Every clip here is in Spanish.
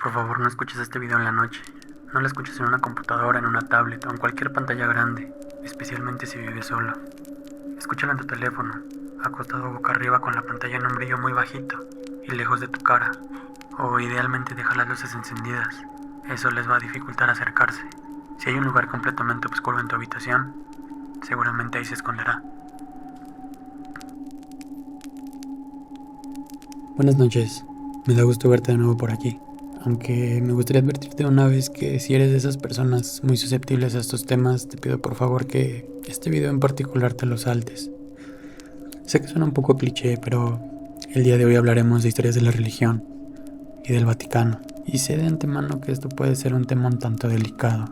Por favor, no escuches este video en la noche. No lo escuches en una computadora, en una tablet o en cualquier pantalla grande, especialmente si vives solo. Escúchalo en tu teléfono, acostado boca arriba con la pantalla en un brillo muy bajito y lejos de tu cara. O idealmente deja las luces encendidas. Eso les va a dificultar acercarse. Si hay un lugar completamente oscuro en tu habitación, seguramente ahí se esconderá. Buenas noches. Me da gusto verte de nuevo por aquí. Aunque me gustaría advertirte una vez que si eres de esas personas muy susceptibles a estos temas, te pido por favor que este video en particular te lo saltes. Sé que suena un poco cliché, pero el día de hoy hablaremos de historias de la religión y del Vaticano. Y sé de antemano que esto puede ser un tema un tanto delicado.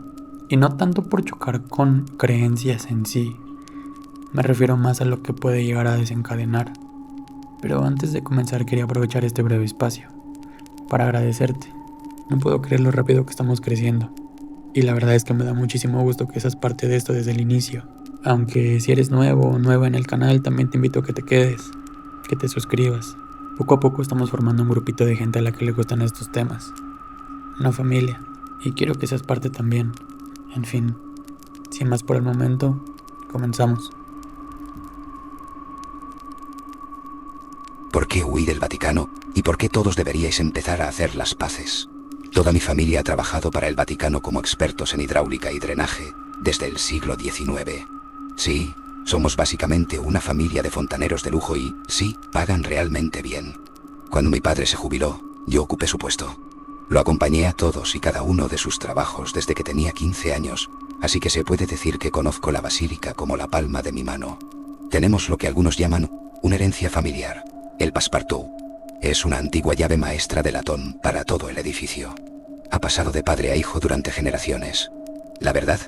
Y no tanto por chocar con creencias en sí. Me refiero más a lo que puede llegar a desencadenar. Pero antes de comenzar quería aprovechar este breve espacio para agradecerte. No puedo creer lo rápido que estamos creciendo. Y la verdad es que me da muchísimo gusto que seas parte de esto desde el inicio. Aunque si eres nuevo o nueva en el canal, también te invito a que te quedes, que te suscribas. Poco a poco estamos formando un grupito de gente a la que le gustan estos temas. Una familia. Y quiero que seas parte también. En fin, sin más por el momento, comenzamos. ¿Por qué huí del Vaticano? ¿Y por qué todos deberíais empezar a hacer las paces? Toda mi familia ha trabajado para el Vaticano como expertos en hidráulica y drenaje desde el siglo XIX. Sí, somos básicamente una familia de fontaneros de lujo y, sí, pagan realmente bien. Cuando mi padre se jubiló, yo ocupé su puesto. Lo acompañé a todos y cada uno de sus trabajos desde que tenía 15 años, así que se puede decir que conozco la basílica como la palma de mi mano. Tenemos lo que algunos llaman una herencia familiar. El Passepartout es una antigua llave maestra de latón para todo el edificio. Ha pasado de padre a hijo durante generaciones. La verdad,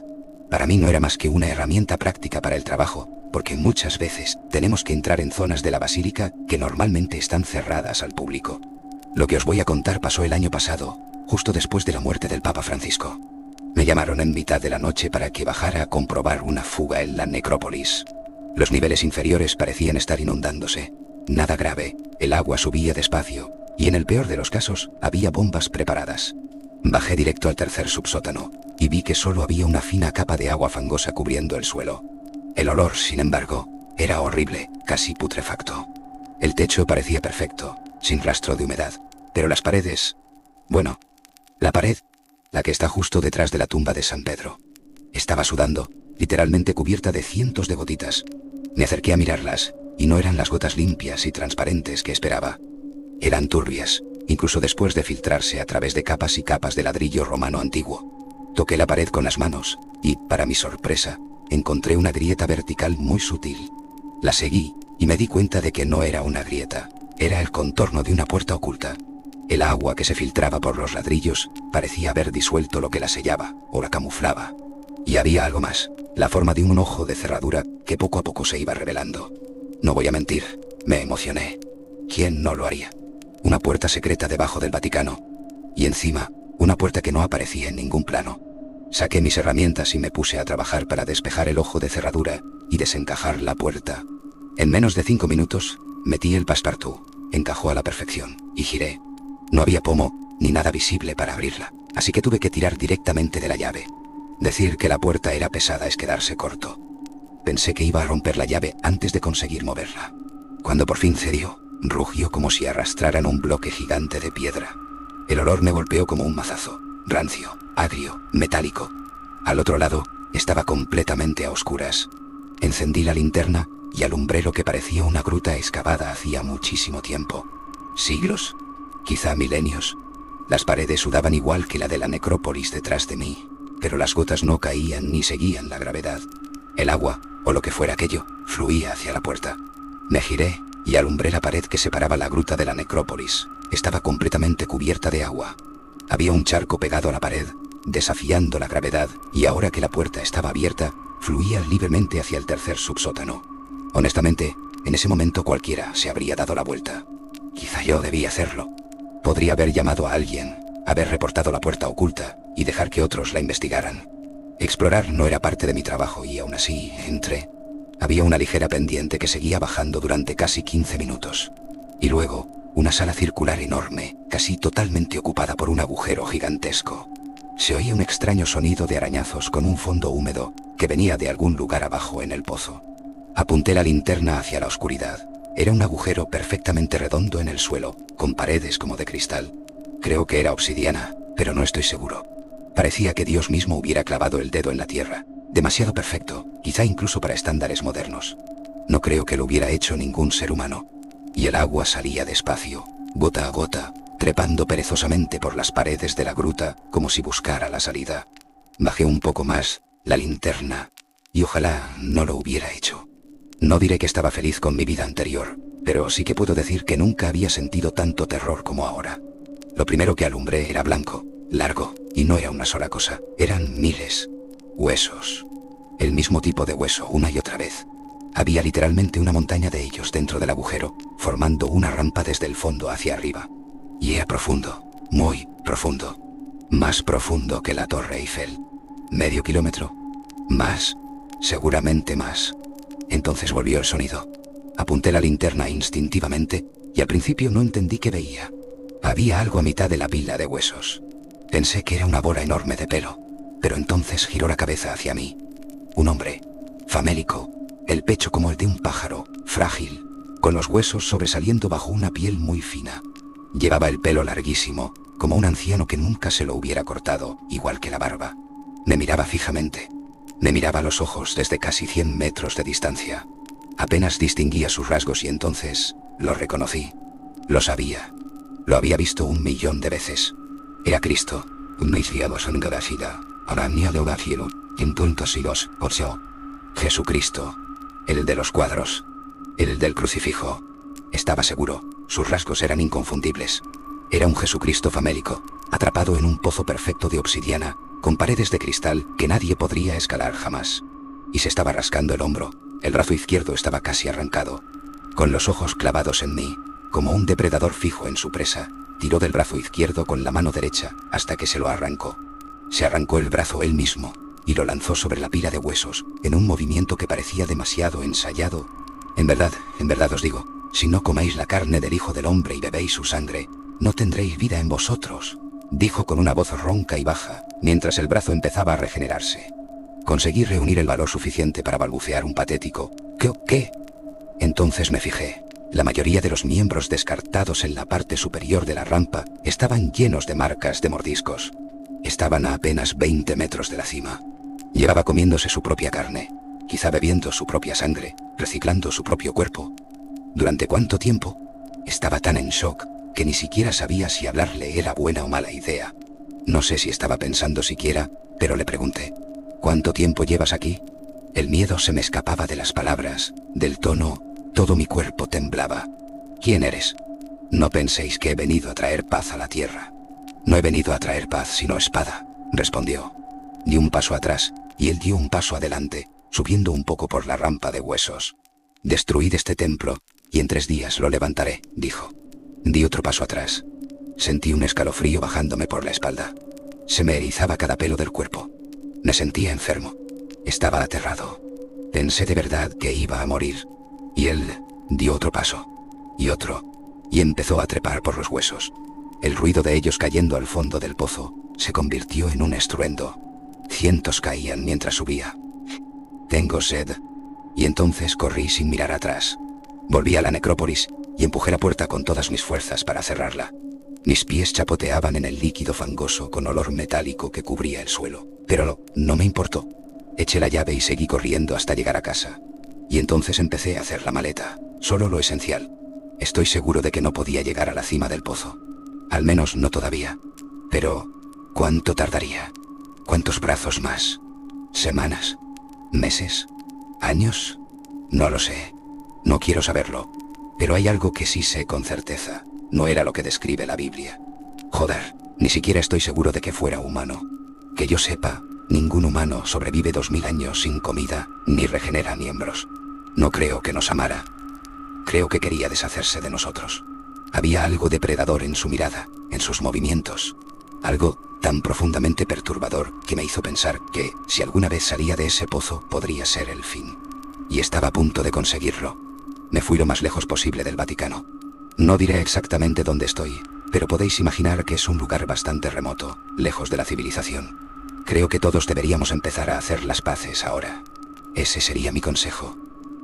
para mí no era más que una herramienta práctica para el trabajo, porque muchas veces tenemos que entrar en zonas de la basílica que normalmente están cerradas al público. Lo que os voy a contar pasó el año pasado, justo después de la muerte del Papa Francisco. Me llamaron en mitad de la noche para que bajara a comprobar una fuga en la necrópolis. Los niveles inferiores parecían estar inundándose. Nada grave, el agua subía despacio, y en el peor de los casos, había bombas preparadas. Bajé directo al tercer subsótano, y vi que solo había una fina capa de agua fangosa cubriendo el suelo. El olor, sin embargo, era horrible, casi putrefacto. El techo parecía perfecto, sin rastro de humedad, pero las paredes... Bueno, la pared, la que está justo detrás de la tumba de San Pedro, estaba sudando, literalmente cubierta de cientos de gotitas. Me acerqué a mirarlas, y no eran las gotas limpias y transparentes que esperaba. Eran turbias, incluso después de filtrarse a través de capas y capas de ladrillo romano antiguo. Toqué la pared con las manos y, para mi sorpresa, encontré una grieta vertical muy sutil. La seguí y me di cuenta de que no era una grieta, era el contorno de una puerta oculta. El agua que se filtraba por los ladrillos parecía haber disuelto lo que la sellaba o la camuflaba. Y había algo más, la forma de un ojo de cerradura que poco a poco se iba revelando. No voy a mentir, me emocioné. ¿Quién no lo haría? Una puerta secreta debajo del Vaticano. Y encima, una puerta que no aparecía en ningún plano. Saqué mis herramientas y me puse a trabajar para despejar el ojo de cerradura y desencajar la puerta. En menos de 5 minutos, metí el Passepartout, encajó a la perfección, y giré. No había pomo, ni nada visible para abrirla, así que tuve que tirar directamente de la llave. Decir que la puerta era pesada es quedarse corto. Pensé que iba a romper la llave antes de conseguir moverla. Cuando por fin cedió, rugió como si arrastraran un bloque gigante de piedra. El olor me golpeó como un mazazo, rancio, agrio, metálico. Al otro lado, estaba completamente a oscuras. Encendí la linterna y alumbré lo que parecía una gruta excavada hacía muchísimo tiempo. ¿Siglos? Quizá milenios. Las paredes sudaban igual que la de la necrópolis detrás de mí, pero las gotas no caían ni seguían la gravedad. El agua, o lo que fuera aquello, fluía hacia la puerta. Me giré y alumbré la pared que separaba la gruta de la necrópolis. Estaba completamente cubierta de agua. Había un charco pegado a la pared, desafiando la gravedad, y ahora que la puerta estaba abierta, fluía libremente hacia el tercer subsótano. Honestamente, en ese momento cualquiera se habría dado la vuelta. Quizá yo debía hacerlo. Podría haber llamado a alguien, haber reportado la puerta oculta y dejar que otros la investigaran. Explorar no era parte de mi trabajo y aún así entré. Había una ligera pendiente que seguía bajando durante casi 15 minutos. Y luego, Una sala circular enorme, casi totalmente ocupada por un agujero gigantesco. Se oía un extraño sonido de arañazos con un fondo húmedo que venía de algún lugar abajo en el pozo. Apunté la linterna hacia la oscuridad. Era un agujero perfectamente redondo en el suelo, con paredes como de cristal. Creo que era obsidiana, pero no estoy seguro. Parecía que Dios mismo hubiera clavado el dedo en la tierra. Demasiado perfecto, quizá incluso para estándares modernos. No creo que lo hubiera hecho ningún ser humano. Y el agua salía despacio, gota a gota, trepando perezosamente por las paredes de la gruta como si buscara la salida. Bajé un poco más la linterna y ojalá no lo hubiera hecho. No diré que estaba feliz con mi vida anterior, pero sí que puedo decir que nunca había sentido tanto terror como ahora. Lo primero que alumbré era blanco, largo, y no era una sola cosa, eran miles. Huesos. El mismo tipo de hueso una y otra vez. Había literalmente una montaña de ellos dentro del agujero, formando una rampa desde el fondo hacia arriba. Y era profundo, muy profundo. Más profundo que la Torre Eiffel. ¿Medio kilómetro? Más. Seguramente más. Entonces volvió el sonido. Apunté la linterna instintivamente y al principio no entendí qué veía. Había algo a mitad de la pila de huesos. Pensé que era una bola enorme de pelo, pero entonces giró la cabeza hacia mí. Un hombre, famélico, el pecho como el de un pájaro, frágil, con los huesos sobresaliendo bajo una piel muy fina. Llevaba el pelo larguísimo, como un anciano que nunca se lo hubiera cortado, igual que la barba. Me miraba fijamente. Me miraba a los ojos desde casi 100 metros de distancia. Apenas distinguía sus rasgos y entonces lo reconocí. Lo sabía. Lo había visto 1.000.000 de veces. Era Cristo. Jesucristo. El de los cuadros. El del crucifijo. Estaba seguro. Sus rasgos eran inconfundibles. Era un Jesucristo famélico, atrapado en un pozo perfecto de obsidiana, con paredes de cristal que nadie podría escalar jamás. Y se estaba rascando el hombro. El brazo izquierdo estaba casi arrancado. Con los ojos clavados en mí, como un depredador fijo en su presa, tiró del brazo izquierdo con la mano derecha hasta que se lo arrancó. Se arrancó el brazo él mismo y lo lanzó sobre la pila de huesos en un movimiento que parecía demasiado ensayado. En verdad os digo, si no coméis la carne del Hijo del Hombre y bebéis su sangre, no tendréis vida en vosotros, dijo con una voz ronca y baja, mientras el brazo empezaba a regenerarse. Conseguí reunir el valor suficiente para balbucear un patético ¿Qué? Entonces me fijé. La mayoría de los miembros descartados en la parte superior de la rampa estaban llenos de marcas de mordiscos. Estaban a apenas 20 metros de la cima. Llevaba comiéndose su propia carne, quizá bebiendo su propia sangre, reciclando su propio cuerpo. ¿Durante cuánto tiempo? Estaba tan en shock que ni siquiera sabía si hablarle era buena o mala idea. No sé si estaba pensando siquiera, pero le pregunté, ¿cuánto tiempo llevas aquí? El miedo se me escapaba de las palabras, del tono, todo mi cuerpo temblaba. ¿Quién eres? No penséis que he venido a traer paz a la tierra. No he venido a traer paz sino espada, respondió. Di un paso atrás y él dio un paso adelante, subiendo un poco por la rampa de huesos. Destruid este templo y en 3 días lo levantaré, dijo. Di otro paso atrás. Sentí un escalofrío bajándome por la espalda. Se me erizaba cada pelo del cuerpo. Me sentía enfermo. Estaba aterrado. Pensé de verdad que iba a morir. Y él dio otro paso. Y otro. Y empezó a trepar por los huesos. El ruido de ellos cayendo al fondo del pozo se convirtió en un estruendo. Cientos caían mientras subía. Tengo sed. Y entonces corrí sin mirar atrás. Volví a la necrópolis y empujé la puerta con todas mis fuerzas para cerrarla. Mis pies chapoteaban en el líquido fangoso con olor metálico que cubría el suelo. Pero no me importó. Eché la llave y seguí corriendo hasta llegar a casa. Y entonces empecé a hacer la maleta, solo lo esencial. Estoy seguro de que no podía llegar a la cima del pozo. Al menos no todavía. Pero, ¿cuánto tardaría? ¿Cuántos brazos más? ¿Semanas? ¿Meses? ¿Años? No lo sé. No quiero saberlo. Pero hay algo que sí sé con certeza. No era lo que describe la Biblia. Joder, ni siquiera estoy seguro de que fuera humano. Que yo sepa, ningún humano sobrevive 2000 años sin comida, ni regenera miembros. No creo que nos amara. Creo que quería deshacerse de nosotros. Había algo depredador en su mirada, en sus movimientos. Algo tan profundamente perturbador que me hizo pensar que, si alguna vez salía de ese pozo, podría ser el fin. Y estaba a punto de conseguirlo. Me fui lo más lejos posible del Vaticano. No diré exactamente dónde estoy, pero podéis imaginar que es un lugar bastante remoto, lejos de la civilización. Creo que todos deberíamos empezar a hacer las paces ahora. Ese sería mi consejo.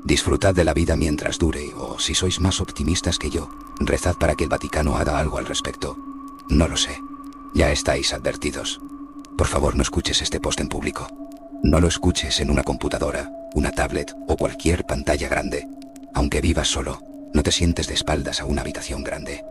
Disfrutad de la vida mientras dure, o si sois más optimistas que yo, rezad para que el Vaticano haga algo al respecto. No lo sé. Ya estáis advertidos. Por favor, no escuches este post en público. No lo escuches en una computadora, una tablet o cualquier pantalla grande. Aunque vivas solo, no te sientes de espaldas a una habitación grande.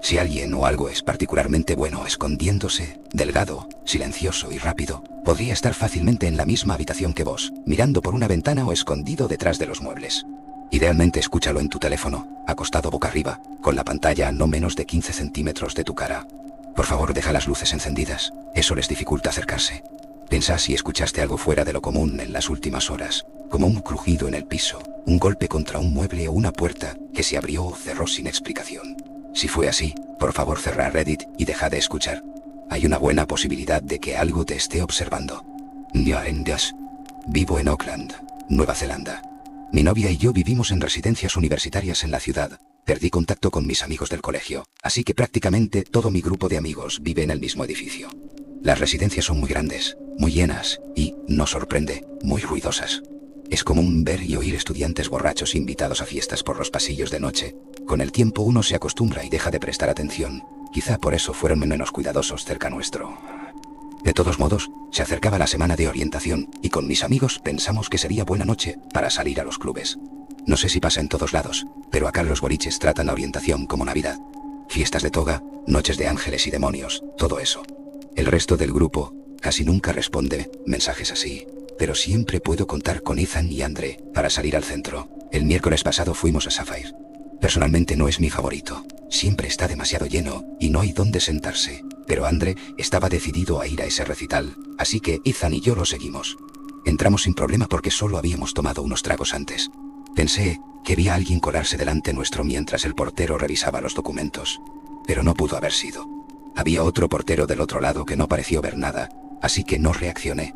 Si alguien o algo es particularmente bueno escondiéndose, delgado, silencioso y rápido, podría estar fácilmente en la misma habitación que vos, mirando por una ventana o escondido detrás de los muebles. Idealmente escúchalo en tu teléfono, acostado boca arriba, con la pantalla a no menos de 15 centímetros de tu cara. Por favor, deja las luces encendidas, eso les dificulta acercarse. Pensá si escuchaste algo fuera de lo común en las últimas horas, como un crujido en el piso, un golpe contra un mueble o una puerta que se abrió o cerró sin explicación. Si fue así, por favor cerrá Reddit y deja de escuchar. Hay una buena posibilidad de que algo te esté observando. Vivo en Auckland, Nueva Zelanda. Mi novia y yo vivimos en residencias universitarias en la ciudad. Perdí contacto con mis amigos del colegio, así que prácticamente todo mi grupo de amigos vive en el mismo edificio. Las residencias son muy grandes, muy llenas y, no sorprende, muy ruidosas. Es común ver y oír estudiantes borrachos invitados a fiestas por los pasillos de noche. Con el tiempo uno se acostumbra y deja de prestar atención. Quizá por eso fueron menos cuidadosos cerca nuestro. De todos modos, se acercaba la semana de orientación y con mis amigos pensamos que sería buena noche para salir a los clubes. No sé si pasa en todos lados, pero acá los boliches tratan la orientación como Navidad. Fiestas de toga, noches de ángeles y demonios, todo eso. El resto del grupo casi nunca responde mensajes así, pero siempre puedo contar con Ethan y Andre para salir al centro. El miércoles pasado fuimos a Sapphire. Personalmente no es mi favorito. Siempre está demasiado lleno y no hay dónde sentarse. Pero Andre estaba decidido a ir a ese recital, así que Ethan y yo lo seguimos. Entramos sin problema porque solo habíamos tomado unos tragos antes. Pensé que vi a alguien colarse delante nuestro mientras el portero revisaba los documentos. Pero no pudo haber sido. Había otro portero del otro lado que no pareció ver nada, así que no reaccioné.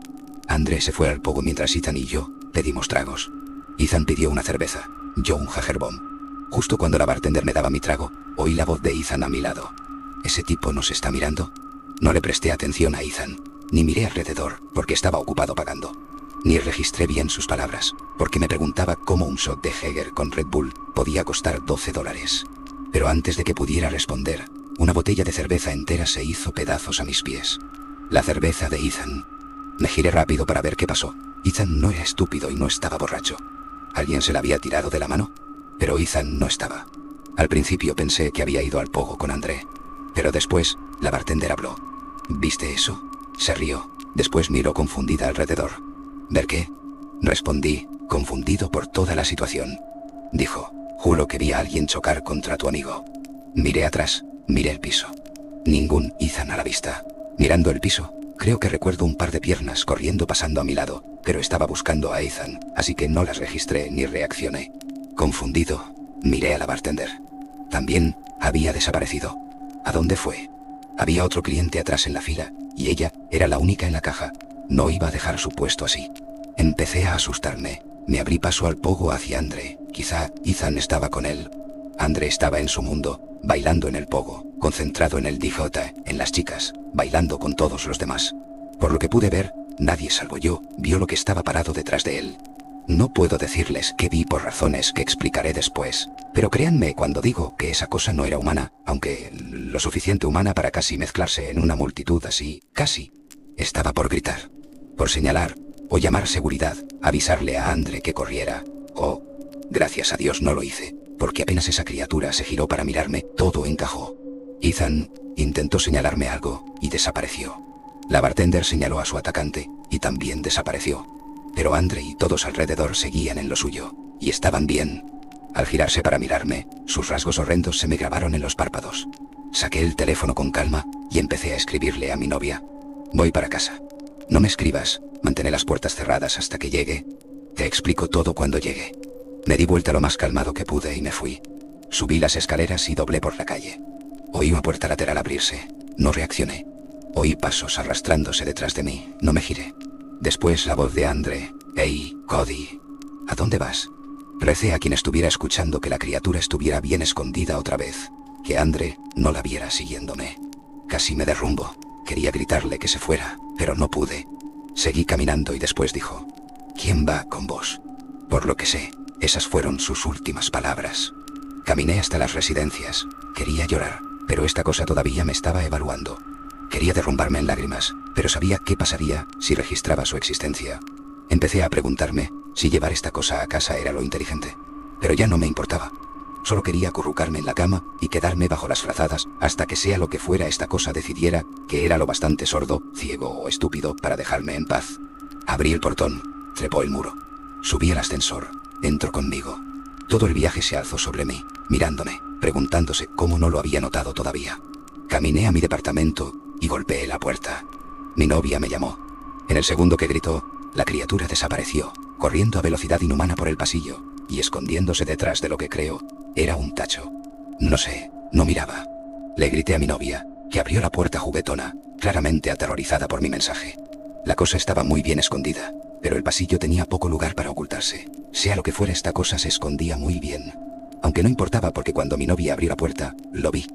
Andre se fue al pogo mientras Ethan y yo pedimos tragos. Ethan pidió una cerveza, yo un Jägerbomb. Justo cuando la bartender me daba mi trago, oí la voz de Ethan a mi lado. ¿Ese tipo nos está mirando? No le presté atención a Ethan, ni miré alrededor porque estaba ocupado pagando. Ni registré bien sus palabras, porque me preguntaba cómo un shot de Jäger con Red Bull podía costar $12. Pero antes de que pudiera responder, una botella de cerveza entera se hizo pedazos a mis pies. La cerveza de Ethan. Me giré rápido para ver qué pasó. Ethan no era estúpido y no estaba borracho. ¿Alguien se la había tirado de la mano? Pero Ethan no estaba. Al principio pensé que había ido al pogo con André, pero después la bartender habló. ¿Viste eso? Se rió. Después miró confundida alrededor. ¿Ver qué? Respondí, confundido por toda la situación. Dijo, juro que vi a alguien chocar contra tu amigo. Miré atrás, miré el piso. Ningún Ethan a la vista. Mirando el piso, creo que recuerdo un par de piernas corriendo pasando a mi lado, pero estaba buscando a Ethan, así que no las registré ni reaccioné. Confundido, miré a la bartender. También había desaparecido. ¿A dónde fue? Había otro cliente atrás en la fila, y ella era la única en la caja. No iba a dejar su puesto así. Empecé a asustarme. Me abrí paso al pogo hacia Andre. Quizá Ethan estaba con él. Andre estaba en su mundo, bailando en el pogo, concentrado en el DJ, en las chicas, bailando con todos los demás. Por lo que pude ver, nadie salvo yo vio lo que estaba parado detrás de él. No puedo decirles qué vi por razones que explicaré después, pero créanme cuando digo que esa cosa no era humana, aunque lo suficiente humana para casi mezclarse en una multitud así, casi. Estaba por gritar, por señalar, o llamar seguridad, avisarle a Andre que corriera, o... Gracias a Dios no lo hice, porque apenas esa criatura se giró para mirarme, todo encajó. Ethan intentó señalarme algo y desapareció. La bartender señaló a su atacante y también desapareció. Pero Andre y todos alrededor seguían en lo suyo, y estaban bien. Al girarse para mirarme, sus rasgos horrendos se me grabaron en los párpados. Saqué el teléfono con calma y empecé a escribirle a mi novia. Voy para casa. No me escribas, mantén las puertas cerradas hasta que llegue. Te explico todo cuando llegue. Me di vuelta lo más calmado que pude y me fui. Subí las escaleras y doblé por la calle. Oí una puerta lateral abrirse. No reaccioné. Oí pasos arrastrándose detrás de mí. No me giré. Después la voz de Andre. Hey, Cody. ¿A dónde vas? Recé a quien estuviera escuchando que la criatura estuviera bien escondida otra vez, que Andre no la viera siguiéndome. Casi me derrumbo. Quería gritarle que se fuera, pero no pude. Seguí caminando y después dijo: ¿Quién va con vos? Por lo que sé, esas fueron sus últimas palabras. Caminé hasta las residencias. Quería llorar, pero esta cosa todavía me estaba evaluando. Quería derrumbarme en lágrimas, pero sabía qué pasaría si registraba su existencia. Empecé a preguntarme si llevar esta cosa a casa era lo inteligente, pero ya no me importaba. Solo quería acurrucarme en la cama y quedarme bajo las frazadas hasta que sea lo que fuera esta cosa decidiera que era lo bastante sordo, ciego o estúpido para dejarme en paz. Abrí el portón, trepó el muro, subí al ascensor, entró conmigo. Todo el viaje se alzó sobre mí, mirándome, preguntándose cómo no lo había notado todavía. Caminé a mi departamento y golpeé la puerta. Mi novia me llamó. En el segundo que gritó, la criatura desapareció, corriendo a velocidad inhumana por el pasillo y escondiéndose detrás de lo que creo era un tacho. No sé, no miraba. Le grité a mi novia, que abrió la puerta juguetona, claramente aterrorizada por mi mensaje. La cosa estaba muy bien escondida, pero el pasillo tenía poco lugar para ocultarse. Sea lo que fuera, esta cosa se escondía muy bien. Aunque no importaba porque cuando mi novia abrió la puerta, lo vi.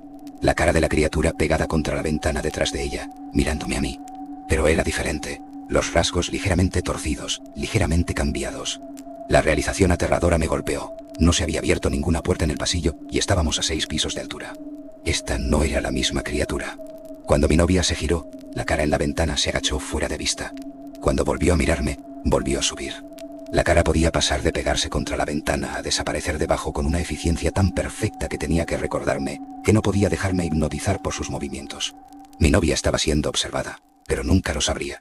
La cara de la criatura pegada contra la ventana detrás de ella, mirándome a mí. Pero era diferente. Los rasgos ligeramente torcidos, ligeramente cambiados. La realización aterradora me golpeó. No se había abierto ninguna puerta en el pasillo y estábamos a 6 pisos de altura. Esta no era la misma criatura. Cuando mi novia se giró, la cara en la ventana se agachó fuera de vista. Cuando volvió a mirarme, volvió a subir. La cara podía pasar de pegarse contra la ventana a desaparecer debajo con una eficiencia tan perfecta que tenía que recordarme que no podía dejarme hipnotizar por sus movimientos. Mi novia estaba siendo observada, pero nunca lo sabría.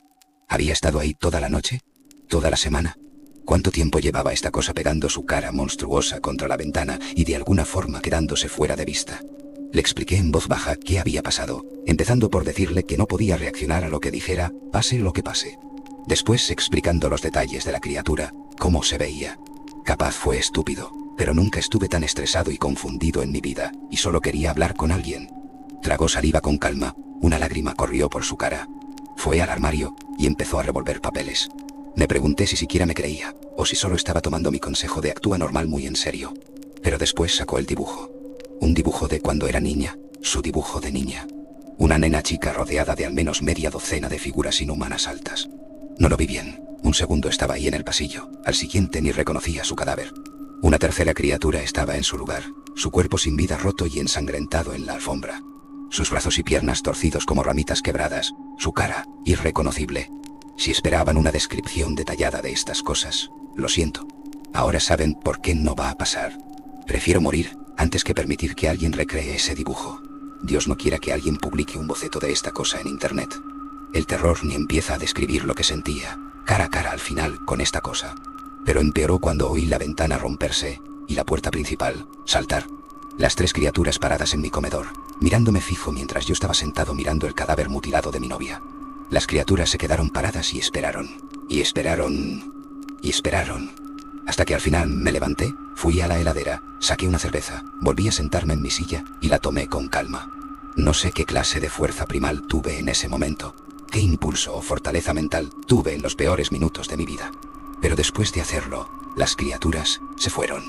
¿Había estado ahí toda la noche? ¿Toda la semana? ¿Cuánto tiempo llevaba esta cosa pegando su cara monstruosa contra la ventana y de alguna forma quedándose fuera de vista? Le expliqué en voz baja qué había pasado, empezando por decirle que no podía reaccionar a lo que dijera, pase lo que pase. Después explicando los detalles de la criatura, cómo se veía. Capaz fue estúpido, pero nunca estuve tan estresado y confundido en mi vida, y solo quería hablar con alguien. Tragó saliva con calma, una lágrima corrió por su cara. Fue al armario y empezó a revolver papeles. Me pregunté si siquiera me creía, o si solo estaba tomando mi consejo de actúa normal muy en serio. Pero después sacó el dibujo. Un dibujo de cuando era niña, su dibujo de niña. Una nena chica rodeada de al menos media docena de figuras inhumanas altas. No lo vi bien. Un segundo estaba ahí en el pasillo, al siguiente ni reconocía su cadáver. Una tercera criatura estaba en su lugar, su cuerpo sin vida roto y ensangrentado en la alfombra. Sus brazos y piernas torcidos como ramitas quebradas, su cara irreconocible. Si esperaban una descripción detallada de estas cosas, lo siento. Ahora saben por qué no va a pasar. Prefiero morir antes que permitir que alguien recree ese dibujo. Dios no quiera que alguien publique un boceto de esta cosa en internet. El terror ni empieza a describir lo que sentía, cara a cara al final con esta cosa. Pero empeoró cuando oí la ventana romperse y la puerta principal saltar. Las 3 criaturas paradas en mi comedor, mirándome fijo mientras yo estaba sentado mirando el cadáver mutilado de mi novia. Las criaturas se quedaron paradas y esperaron, y esperaron, y esperaron. Hasta que al final me levanté, fui a la heladera, saqué una cerveza, volví a sentarme en mi silla y la tomé con calma. No sé qué clase de fuerza primal tuve en ese momento, qué impulso o fortaleza mental tuve en los peores minutos de mi vida. Pero después de hacerlo, las criaturas se fueron.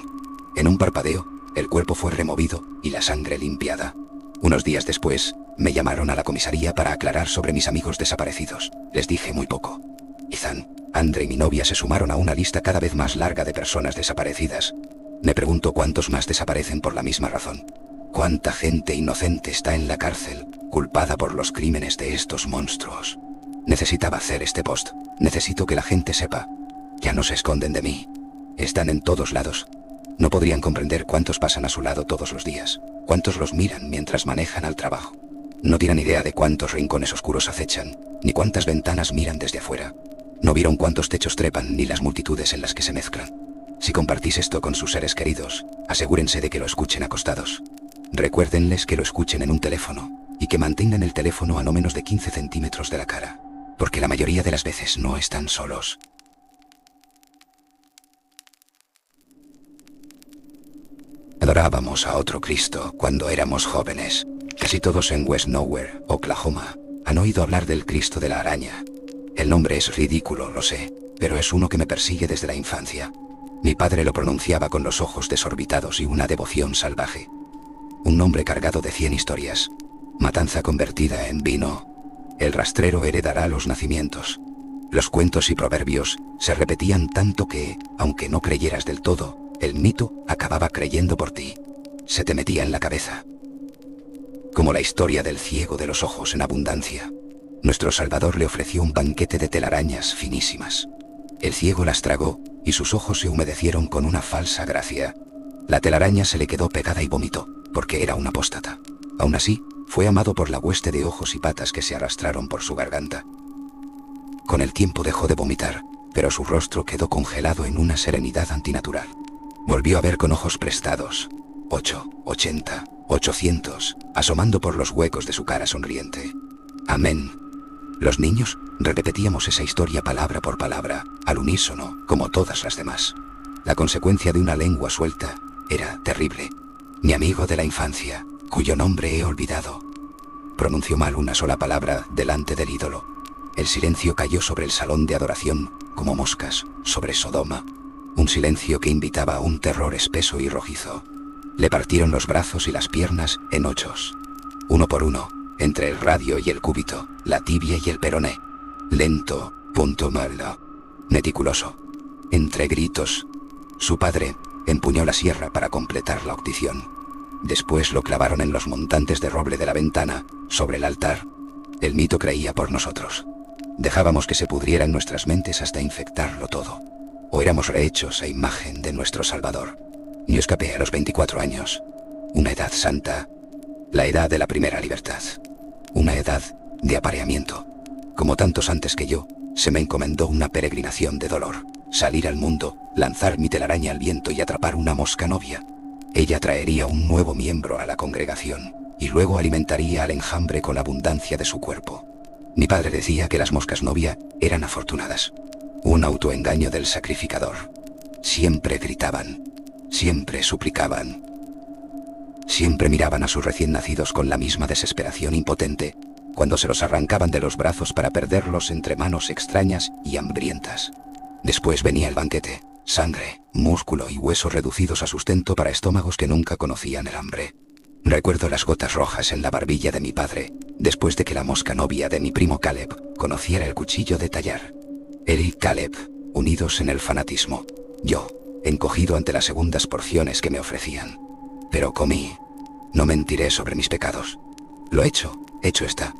En un parpadeo, el cuerpo fue removido y la sangre limpiada. Unos días después, me llamaron a la comisaría para aclarar sobre mis amigos desaparecidos. Les dije muy poco. Ethan, Andre y mi novia se sumaron a una lista cada vez más larga de personas desaparecidas. Me pregunto cuántos más desaparecen por la misma razón. ¿Cuánta gente inocente está en la cárcel, culpada por los crímenes de estos monstruos? Necesitaba hacer este post. Necesito que la gente sepa. Ya no se esconden de mí. Están en todos lados. No podrían comprender cuántos pasan a su lado todos los días, cuántos los miran mientras manejan al trabajo. No tienen idea de cuántos rincones oscuros acechan, ni cuántas ventanas miran desde afuera. No vieron cuántos techos trepan, ni las multitudes en las que se mezclan. Si compartís esto con sus seres queridos, asegúrense de que lo escuchen acostados. Recuérdenles que lo escuchen en un teléfono, y que mantengan el teléfono a no menos de 15 centímetros de la cara, porque la mayoría de las veces no están solos. Adorábamos a otro Cristo cuando éramos jóvenes. Casi todos en West Nowhere, Oklahoma, han oído hablar del Cristo de la araña. El nombre es ridículo, lo sé, pero es uno que me persigue desde la infancia. Mi padre lo pronunciaba con los ojos desorbitados y una devoción salvaje. Un nombre cargado de 100 historias. Matanza convertida en vino. El rastrero heredará los nacimientos. Los cuentos y proverbios se repetían tanto que, aunque no creyeras del todo, el mito acababa creyendo por ti. Se te metía en la cabeza. Como la historia del ciego de los ojos en abundancia. Nuestro Salvador le ofreció un banquete de telarañas finísimas. El ciego las tragó y sus ojos se humedecieron con una falsa gracia. La telaraña se le quedó pegada y vomitó, porque era un apóstata. Aún así, fue amado por la hueste de ojos y patas que se arrastraron por su garganta. Con el tiempo dejó de vomitar, pero su rostro quedó congelado en una serenidad antinatural. Volvió a ver con ojos prestados, 8, 80, 800, asomando por los huecos de su cara sonriente. Amén. Los niños repetíamos esa historia palabra por palabra, al unísono, como todas las demás. La consecuencia de una lengua suelta era terrible. Mi amigo de la infancia, cuyo nombre he olvidado, pronunció mal una sola palabra delante del ídolo. El silencio cayó sobre el salón de adoración, como moscas sobre Sodoma. Un silencio que invitaba a un terror espeso y rojizo. Le partieron los brazos y las piernas en 8, uno por uno, entre el radio y el cúbito, la tibia y el peroné. Lento, punto malo, meticuloso. Entre gritos, su padre empuñó la sierra para completar la octición. Después lo clavaron en los montantes de roble de la ventana, sobre el altar. El mito creía por nosotros. Dejábamos que se pudriera en nuestras mentes hasta infectarlo todo. O éramos rehechos a imagen de nuestro Salvador. Yo escapé a los 24 años. Una edad santa. La edad de la primera libertad. Una edad de apareamiento. Como tantos antes que yo, se me encomendó una peregrinación de dolor. Salir al mundo, lanzar mi telaraña al viento y atrapar una mosca novia. Ella traería un nuevo miembro a la congregación, y luego alimentaría al enjambre con la abundancia de su cuerpo. Mi padre decía que las moscas novia eran afortunadas. Un autoengaño del sacrificador. Siempre gritaban, siempre suplicaban. Siempre miraban a sus recién nacidos con la misma desesperación impotente, cuando se los arrancaban de los brazos para perderlos entre manos extrañas y hambrientas. Después venía el banquete, sangre, músculo y hueso reducidos a sustento para estómagos que nunca conocían el hambre. Recuerdo las gotas rojas en la barbilla de mi padre, después de que la mosca novia de mi primo Caleb conociera el cuchillo de tallar. Él y Caleb, unidos en el fanatismo. Yo, encogido ante las segundas porciones que me ofrecían. Pero comí. No mentiré sobre mis pecados. Lo hecho está.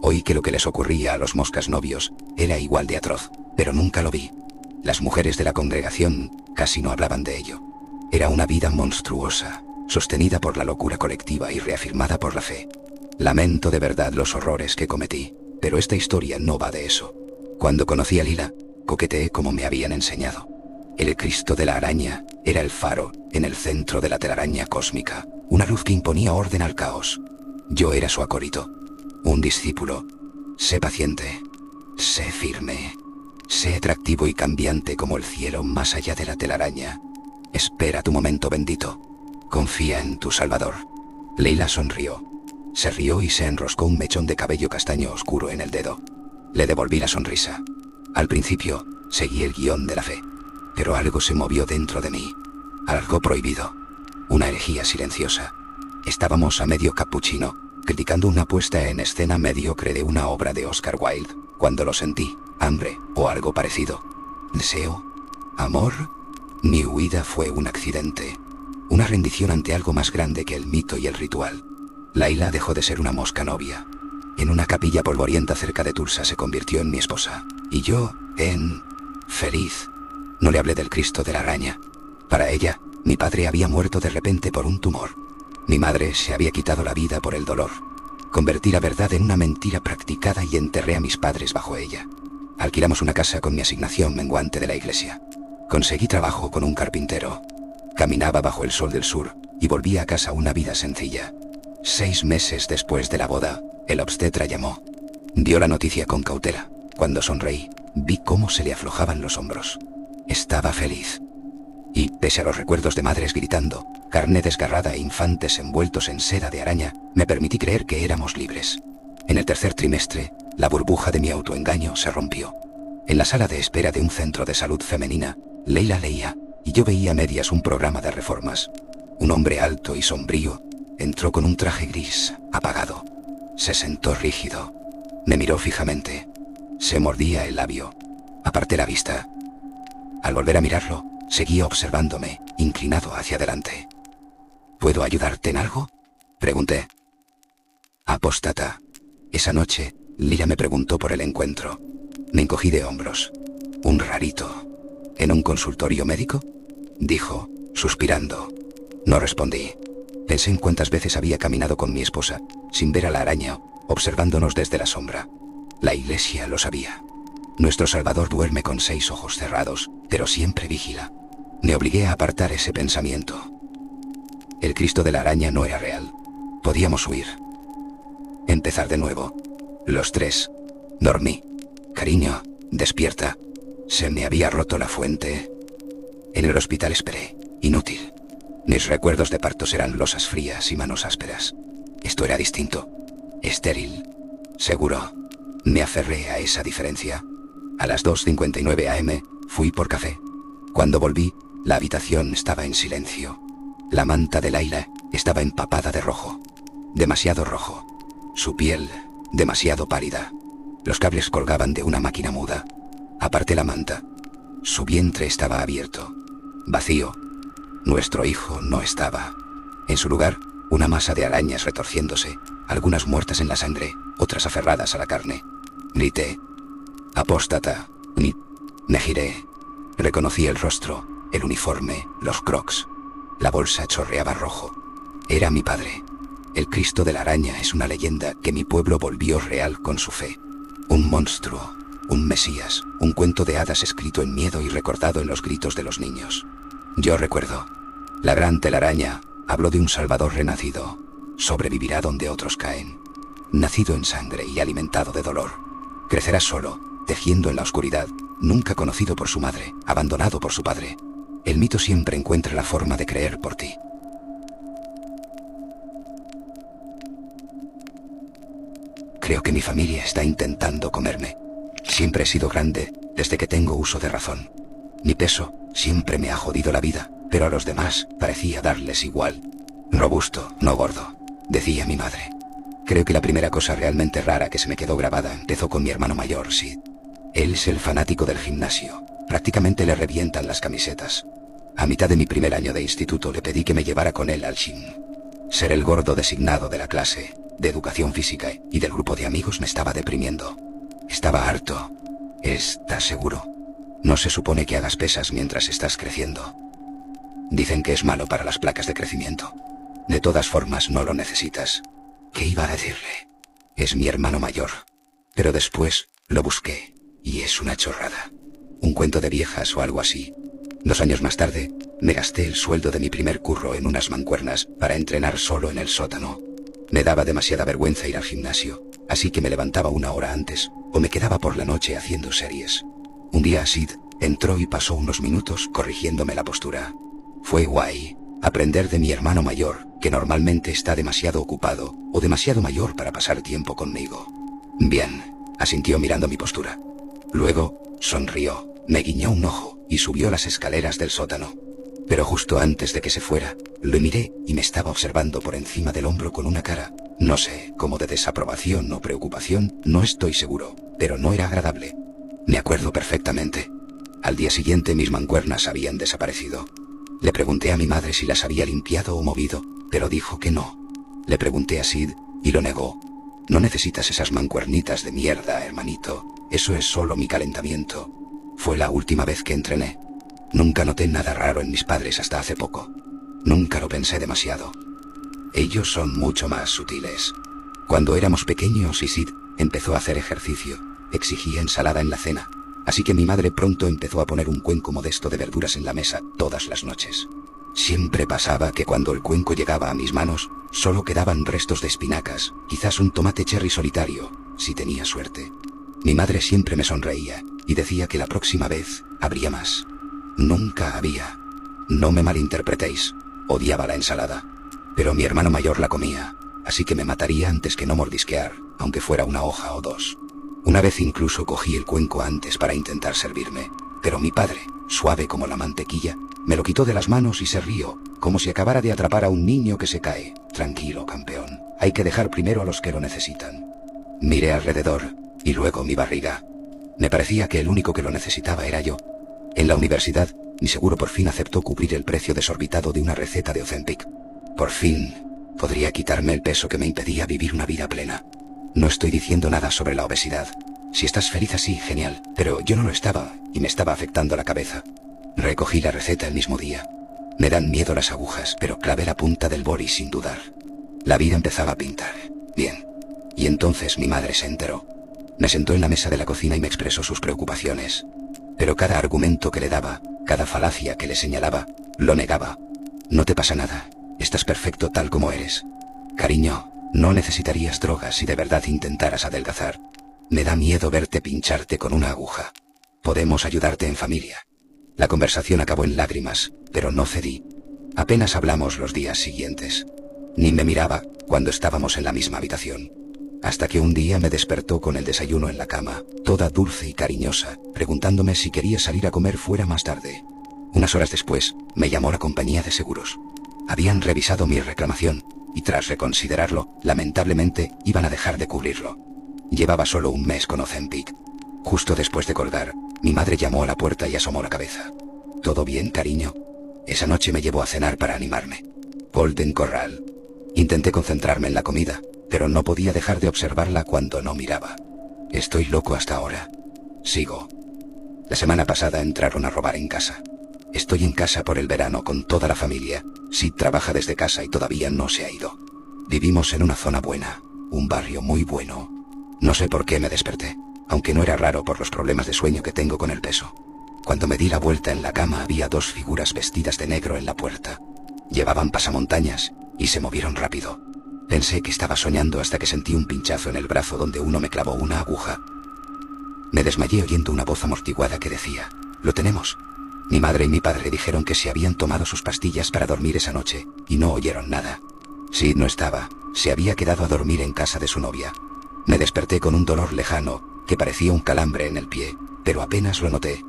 Oí que lo que les ocurría a los moscas novios era igual de atroz, pero nunca lo vi. Las mujeres de la congregación casi no hablaban de ello. Era una vida monstruosa, sostenida por la locura colectiva y reafirmada por la fe. Lamento de verdad los horrores que cometí, pero esta historia no va de eso. Cuando conocí a Lila, coqueteé como me habían enseñado. El Cristo de la araña era el faro en el centro de la telaraña cósmica, una luz que imponía orden al caos. Yo era su acólito, un discípulo. Sé paciente, sé firme, sé atractivo y cambiante como el cielo más allá de la telaraña. Espera tu momento bendito. Confía en tu Salvador. Leila sonrió. Se rió y se enroscó un mechón de cabello castaño oscuro en el dedo. Le devolví la sonrisa. Al principio, seguí el guión de la fe. Pero algo se movió dentro de mí. Algo prohibido. Una herejía silenciosa. Estábamos a medio cappuccino, criticando una puesta en escena mediocre de una obra de Oscar Wilde, cuando lo sentí. Hambre, o algo parecido. ¿Deseo? ¿Amor? Mi huida fue un accidente. Una rendición ante algo más grande que el mito y el ritual. Laila dejó de ser una mosca novia. En una capilla polvorienta cerca de Tulsa se convirtió en mi esposa. Y yo, feliz. No le hablé del Cristo de la araña. Para ella, mi padre había muerto de repente por un tumor. Mi madre se había quitado la vida por el dolor. Convertí la verdad en una mentira practicada y enterré a mis padres bajo ella. Alquilamos una casa con mi asignación menguante de la iglesia. Conseguí trabajo con un carpintero. Caminaba bajo el sol del sur y volví a casa una vida sencilla. 6 meses después de la boda, el obstetra llamó. Dio la noticia con cautela. Cuando sonreí, vi cómo se le aflojaban los hombros. Estaba feliz. Y, pese a los recuerdos de madres gritando, carne desgarrada e infantes envueltos en seda de araña, me permití creer que éramos libres. En el tercer trimestre, la burbuja de mi autoengaño se rompió. En la sala de espera de un centro de salud femenina, Leila leía, y yo veía a medias un programa de reformas. Un hombre alto y sombrío entró con un traje gris, apagado. Se sentó rígido. Me miró fijamente. Se mordía el labio. Aparté la vista. Al volver a mirarlo, seguía observándome, inclinado hacia adelante. ¿Puedo ayudarte en algo?, pregunté. Apóstata. Esa noche, Lira me preguntó por el encuentro. Me encogí de hombros. Un rarito. ¿En un consultorio médico?, dijo, suspirando. No respondí. Pensé en cuántas veces había caminado con mi esposa, sin ver a la araña, observándonos desde la sombra. La iglesia lo sabía. Nuestro Salvador duerme con 6 ojos cerrados, pero siempre vigila. Me obligué a apartar ese pensamiento. El Cristo de la araña no era real. Podíamos huir. Empezar de nuevo. Los 3. Dormí. Cariño, despierta. Se me había roto la fuente. En el hospital esperé. Inútil. Mis recuerdos de partos eran losas frías y manos ásperas. Esto era distinto. Estéril. Seguro. Me aferré a esa diferencia. A las 2:59 am fui por café. Cuando volví, la habitación estaba en silencio. La manta de Laila estaba empapada de rojo. Demasiado rojo. Su piel, demasiado pálida. Los cables colgaban de una máquina muda. Aparté la manta. Su vientre estaba abierto. Vacío. Nuestro hijo no estaba. En su lugar, una masa de arañas retorciéndose, algunas muertas en la sangre, otras aferradas a la carne. Grité. Apóstata. Me giré. Reconocí el rostro, el uniforme, los crocs. La bolsa chorreaba rojo. Era mi padre. El Cristo de la araña es una leyenda que mi pueblo volvió real con su fe. Un monstruo, un mesías, un cuento de hadas escrito en miedo y recordado en los gritos de los niños. Yo recuerdo. La gran telaraña habló de un Salvador renacido. Sobrevivirá donde otros caen. Nacido en sangre y alimentado de dolor. Crecerá solo, tejiendo en la oscuridad, nunca conocido por su madre, abandonado por su padre. El mito siempre encuentra la forma de creer por ti. Creo que mi familia está intentando comerme. Siempre he sido grande desde que tengo uso de razón. Mi peso siempre me ha jodido la vida, pero a los demás parecía darles igual. Robusto, no gordo, decía mi madre. Creo que la primera cosa realmente rara que se me quedó grabada empezó con mi hermano mayor, Sid. Él es el fanático del gimnasio. Prácticamente le revientan las camisetas. A mitad de mi primer año de instituto le pedí que me llevara con él al gym. Ser el gordo designado de la clase, de educación física y del grupo de amigos me estaba deprimiendo. Estaba harto. ¿Estás seguro? No se supone que hagas pesas mientras estás creciendo. Dicen que es malo para las placas de crecimiento. De todas formas, no lo necesitas. ¿Qué iba a decirle? Es mi hermano mayor. Pero después lo busqué, y es una chorrada. Un cuento de viejas o algo así. 2 años más tarde, me gasté el sueldo de mi primer curro en unas mancuernas para entrenar solo en el sótano. Me daba demasiada vergüenza ir al gimnasio, así que me levantaba 1 hora antes, o me quedaba por la noche haciendo series. Un día Sid entró y pasó unos minutos corrigiéndome la postura. Fue guay aprender de mi hermano mayor, que normalmente está demasiado ocupado o demasiado mayor para pasar tiempo conmigo. Bien, asintió mirando mi postura. Luego, sonrió, me guiñó un ojo y subió las escaleras del sótano. Pero justo antes de que se fuera, lo miré y me estaba observando por encima del hombro con una cara, no sé, como de desaprobación o preocupación, no estoy seguro, pero no era agradable. Me acuerdo perfectamente. Al día siguiente mis mancuernas habían desaparecido. Le pregunté a mi madre si las había limpiado o movido, pero dijo que no. Le pregunté a Sid y lo negó. No necesitas esas mancuernitas de mierda, hermanito. Eso es solo mi calentamiento. Fue la última vez que entrené. Nunca noté nada raro en mis padres hasta hace poco. Nunca lo pensé demasiado. Ellos son mucho más sutiles. Cuando éramos pequeños y Sid empezó a hacer ejercicio, exigía ensalada en la cena. Así que mi madre pronto empezó a poner un cuenco modesto de verduras en la mesa todas las noches. Siempre pasaba que cuando el cuenco llegaba a mis manos, solo quedaban restos de espinacas, quizás un tomate cherry solitario, si tenía suerte. Mi madre siempre me sonreía y decía que la próxima vez habría más. Nunca había. No me malinterpretéis, odiaba la ensalada. Pero mi hermano mayor la comía, así que me mataría antes que no mordisquear, aunque fuera 1 hoja o 2. Una vez incluso cogí el cuenco antes para intentar servirme, pero mi padre, suave como la mantequilla, Me lo quitó de las manos y se rió, como si acabara de atrapar a un niño que se cae. Tranquilo, campeón. Hay que dejar primero a los que lo necesitan. Miré alrededor, y luego mi barriga. Me parecía que el único que lo necesitaba era yo. En la universidad, mi seguro por fin aceptó cubrir el precio desorbitado de una receta de Ozempic. Por fin, podría quitarme el peso que me impedía vivir una vida plena. No estoy diciendo nada sobre la obesidad. Si estás feliz así, genial. Pero yo no lo estaba, y me estaba afectando la cabeza. Recogí la receta el mismo día. Me dan miedo las agujas, pero clavé la punta del boli sin dudar. La vida empezaba a pintar. Bien. Y entonces mi madre se enteró. Me sentó en la mesa de la cocina y me expresó sus preocupaciones. Pero cada argumento que le daba, cada falacia que le señalaba, lo negaba. No te pasa nada. Estás perfecto tal como eres. Cariño, no necesitarías drogas si de verdad intentaras adelgazar. Me da miedo verte pincharte con una aguja. Podemos ayudarte en familia. La conversación acabó en lágrimas, pero no cedí. Apenas hablamos los días siguientes. Ni me miraba cuando estábamos en la misma habitación. Hasta que un día me despertó con el desayuno en la cama, toda dulce y cariñosa, preguntándome si quería salir a comer fuera más tarde. Unas horas después, me llamó la compañía de seguros. Habían revisado mi reclamación, y tras reconsiderarlo, lamentablemente, iban a dejar de cubrirlo. Llevaba solo un mes con Ozempic. Justo después de colgar, mi madre llamó a la puerta y asomó la cabeza. ¿Todo bien, cariño? Esa noche me llevó a cenar para animarme. Golden Corral. Intenté concentrarme en la comida, pero no podía dejar de observarla cuando no miraba. Estoy loco hasta ahora. Sigo. La semana pasada entraron a robar en casa. Estoy en casa por el verano con toda la familia. Sid trabaja desde casa y todavía no se ha ido. Vivimos en una zona buena, un barrio muy bueno. No sé por qué me desperté, aunque no era raro por los problemas de sueño que tengo con el peso. Cuando me di la vuelta en la cama había dos figuras vestidas de negro en la puerta. Llevaban pasamontañas y se movieron rápido. Pensé que estaba soñando hasta que sentí un pinchazo en el brazo donde uno me clavó una aguja. Me desmayé oyendo una voz amortiguada que decía: «Lo tenemos». Mi madre y mi padre dijeron que se habían tomado sus pastillas para dormir esa noche y no oyeron nada. Sid no estaba, se había quedado a dormir en casa de su novia. Me desperté con un dolor lejano que parecía un calambre en el pie, pero apenas lo noté.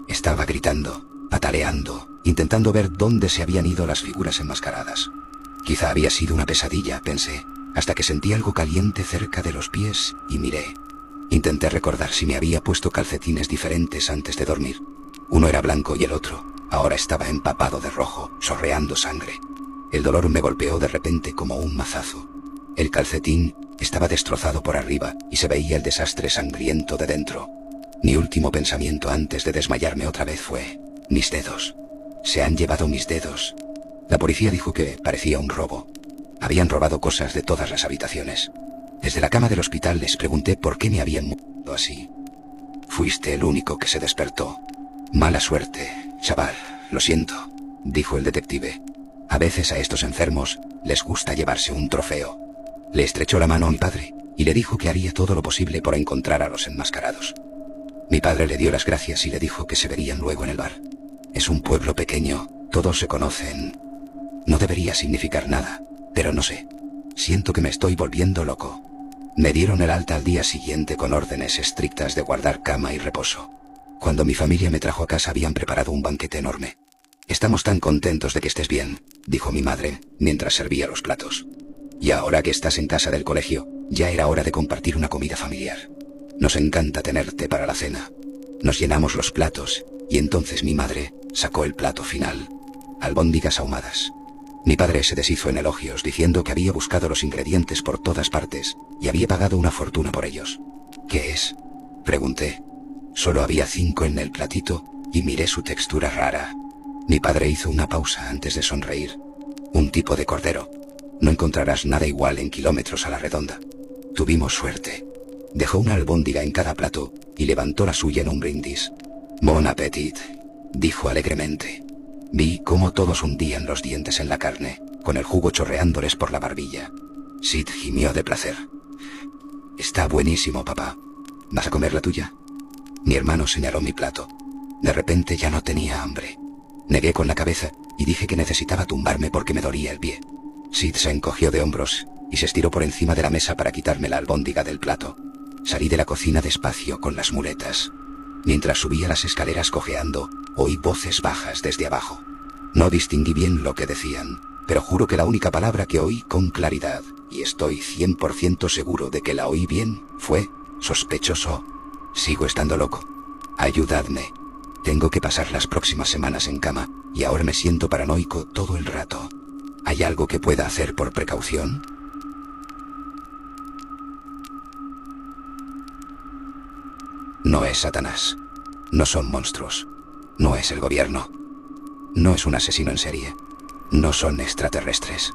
Estaba gritando, pataleando, intentando ver dónde se habían ido las figuras enmascaradas. Quizá había sido una pesadilla, pensé, hasta que sentí algo caliente cerca de los pies y miré. Intenté recordar si me había puesto calcetines diferentes antes de dormir. Uno era blanco y el otro, ahora estaba empapado de rojo, chorreando sangre. El dolor me golpeó de repente como un mazazo. El calcetín estaba destrozado por arriba y se veía el desastre sangriento de dentro. Mi último pensamiento antes de desmayarme otra vez fue: mis dedos. Se han llevado mis dedos. La policía dijo que parecía un robo. Habían robado cosas de todas las habitaciones. Desde la cama del hospital les pregunté por qué me habían muerto así. Fuiste el único que se despertó. Mala suerte, chaval, lo siento, dijo el detective. A veces a estos enfermos les gusta llevarse un trofeo. Le estrechó la mano a mi padre y le dijo que haría todo lo posible por encontrar a los enmascarados. Mi padre le dio las gracias y le dijo que se verían luego en el bar. Es un pueblo pequeño, todos se conocen. No debería significar nada, pero no sé. Siento que me estoy volviendo loco. Me dieron el alta al día siguiente con órdenes estrictas de guardar cama y reposo. Cuando mi familia me trajo a casa habían preparado un banquete enorme. «Estamos tan contentos de que estés bien», dijo mi madre, mientras servía los platos. «Y ahora que estás en casa del colegio, ya era hora de compartir una comida familiar. Nos encanta tenerte para la cena». Nos llenamos los platos, y entonces mi madre sacó el plato final. Albóndigas ahumadas. Mi padre se deshizo en elogios, diciendo que había buscado los ingredientes por todas partes, y había pagado una fortuna por ellos. «¿Qué es?», pregunté. Solo había 5 en el platito, y miré su textura rara. Mi padre hizo una pausa antes de sonreír. «Un tipo de cordero. No encontrarás nada igual en kilómetros a la redonda». Tuvimos suerte. Dejó una albóndiga en cada plato y levantó la suya en un brindis. «Bon appetit», dijo alegremente. Vi cómo todos hundían los dientes en la carne, con el jugo chorreándoles por la barbilla. Sid gimió de placer. «Está buenísimo, papá. ¿Vas a comer la tuya?». Mi hermano señaló mi plato. De repente ya no tenía hambre. Negué con la cabeza y dije que necesitaba tumbarme porque me dolía el pie. Sid se encogió de hombros y se estiró por encima de la mesa para quitarme la albóndiga del plato. Salí de la cocina despacio con las muletas. Mientras subía las escaleras cojeando, oí voces bajas desde abajo. «¿Qué pasa, papá? ¿Qué te pasa?», preguntó. «Estoy loco. Estoy loco». «Tranquilo, tranquilo», dijo mi padre. «Solo No distinguí bien lo que decían, pero juro que la única palabra que oí con claridad, y estoy 100% seguro de que la oí bien, fue sospechoso. Sigo estando loco. Ayudadme. Tengo que pasar las próximas semanas en cama, y ahora me siento paranoico todo el rato. ¿Hay algo que pueda hacer por precaución? No es Satanás. No son monstruos. No es el gobierno. No es un asesino en serie. No son extraterrestres.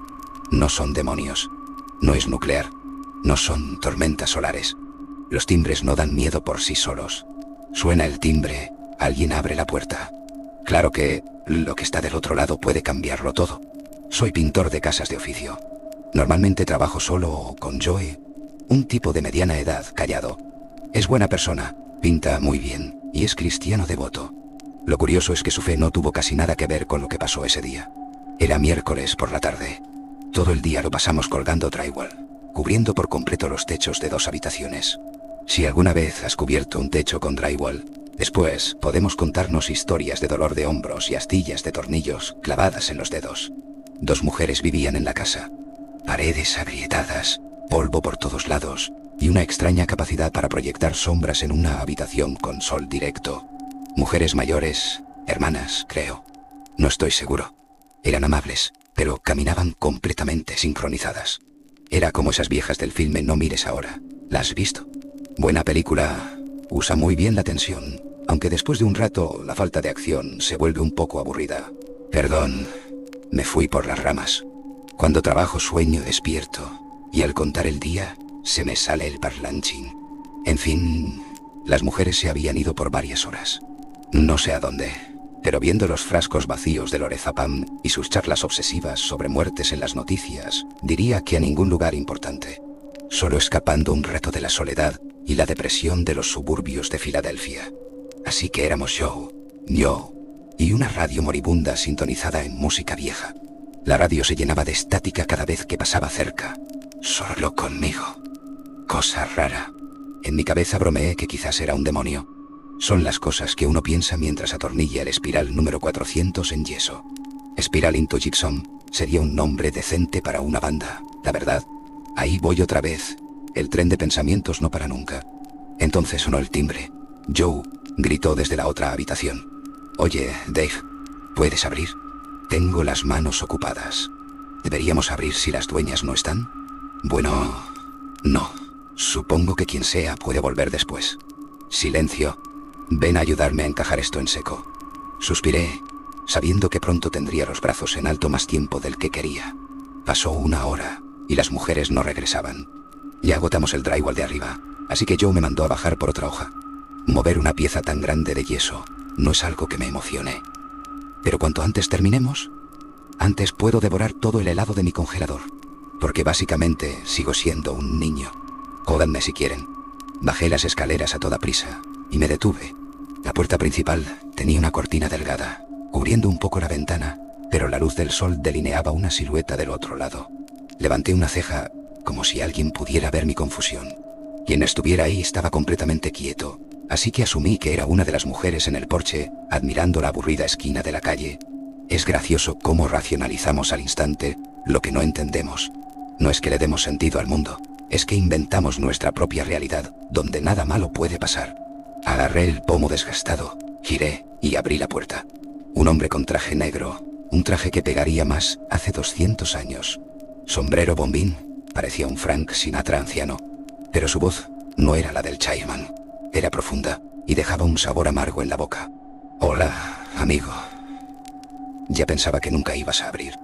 No son demonios. No es nuclear. No son tormentas solares. Los timbres no dan miedo por sí solos. Suena el timbre, alguien abre la puerta. Claro que lo que está del otro lado puede cambiarlo todo. Soy pintor de casas de oficio. Normalmente trabajo solo o con Joe, un tipo de mediana edad, callado. Es buena persona, pinta muy bien y es cristiano devoto. Lo curioso es que su fe no tuvo casi nada que ver con lo que pasó ese día. Era miércoles por la tarde. Todo el día lo pasamos colgando drywall, cubriendo por completo los techos de 2 habitaciones. Si alguna vez has cubierto un techo con drywall, después podemos contarnos historias de dolor de hombros y astillas de tornillos clavadas en los dedos. 2 mujeres vivían en la casa. Paredes agrietadas, polvo por todos lados y una extraña capacidad para proyectar sombras en una habitación con sol directo. Mujeres mayores, hermanas, creo. No estoy seguro. Eran amables, pero caminaban completamente sincronizadas. Era como esas viejas del filme No mires ahora. ¿La has visto? Buena película. Usa muy bien la tensión, aunque después de un rato la falta de acción se vuelve un poco aburrida. Perdón, me fui por las ramas. Cuando trabajo sueño despierto, y al contar el día se me sale el parlanchín. En fin, las mujeres se habían ido por varias horas. No sé a dónde, pero viendo los frascos vacíos de Lorezapam y sus charlas obsesivas sobre muertes en las noticias, diría que a ningún lugar importante. Solo escapando un rato de la soledad y la depresión de los suburbios de Filadelfia. Así que éramos yo y una radio moribunda sintonizada en música vieja. La radio se llenaba de estática cada vez que pasaba cerca. Solo conmigo. Cosa rara. En mi cabeza bromeé que quizás era un demonio. Son las cosas que uno piensa mientras atornilla el espiral número 400 en yeso. Espiral into Gypsum sería un nombre decente para una banda, la verdad. Ahí voy otra vez. El tren de pensamientos no para nunca. Entonces sonó el timbre. Joe gritó desde la otra habitación. Oye, Dave, ¿puedes abrir? Tengo las manos ocupadas. ¿Deberíamos abrir si las dueñas no están? Bueno, no. Supongo que quien sea puede volver después. Silencio. Ven a ayudarme a encajar esto en seco. Suspiré, sabiendo que pronto tendría los brazos en alto más tiempo del que quería. Pasó 1 hora y las mujeres no regresaban. Ya agotamos el drywall de arriba, así que Joe me mandó a bajar por otra hoja. Mover una pieza tan grande de yeso no es algo que me emocione. Pero cuanto antes terminemos, antes puedo devorar todo el helado de mi congelador, porque básicamente sigo siendo un niño. Jódanme si quieren. Bajé las escaleras a toda prisa y me detuve. La puerta principal tenía una cortina delgada, cubriendo un poco la ventana, pero la luz del sol delineaba una silueta del otro lado. Levanté una ceja, como si alguien pudiera ver mi confusión. Quien estuviera ahí estaba completamente quieto, así que asumí que era una de las mujeres en el porche, admirando la aburrida esquina de la calle. Es gracioso cómo racionalizamos al instante lo que no entendemos. No es que le demos sentido al mundo, es que inventamos nuestra propia realidad, donde nada malo puede pasar. Agarré el pomo desgastado, giré y abrí la puerta. Un hombre con traje negro, un traje que pegaría más hace 200 años. Sombrero bombín, parecía un Frank Sinatra anciano, pero su voz no era la del Chaiman. Era profunda y dejaba un sabor amargo en la boca. Hola, amigo. Ya pensaba que nunca ibas a abrir.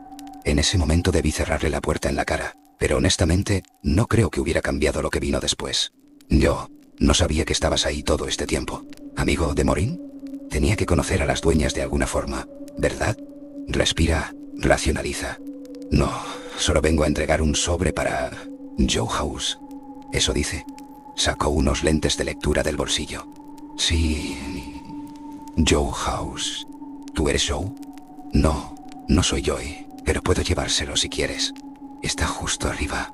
En ese momento debí cerrarle la puerta en la cara, pero honestamente no creo que hubiera cambiado lo que vino después. Yo no sabía que estabas ahí todo este tiempo. ¿Amigo de Morín? Tenía que conocer a las dueñas de alguna forma, ¿verdad? Respira, racionaliza. No, solo vengo a entregar un sobre para Joe House. Eso dice. Sacó unos lentes de lectura del bolsillo. Sí, Joe House. ¿Tú eres Joe? No, no soy Joey, pero puedo llevárselo si quieres. Está justo arriba.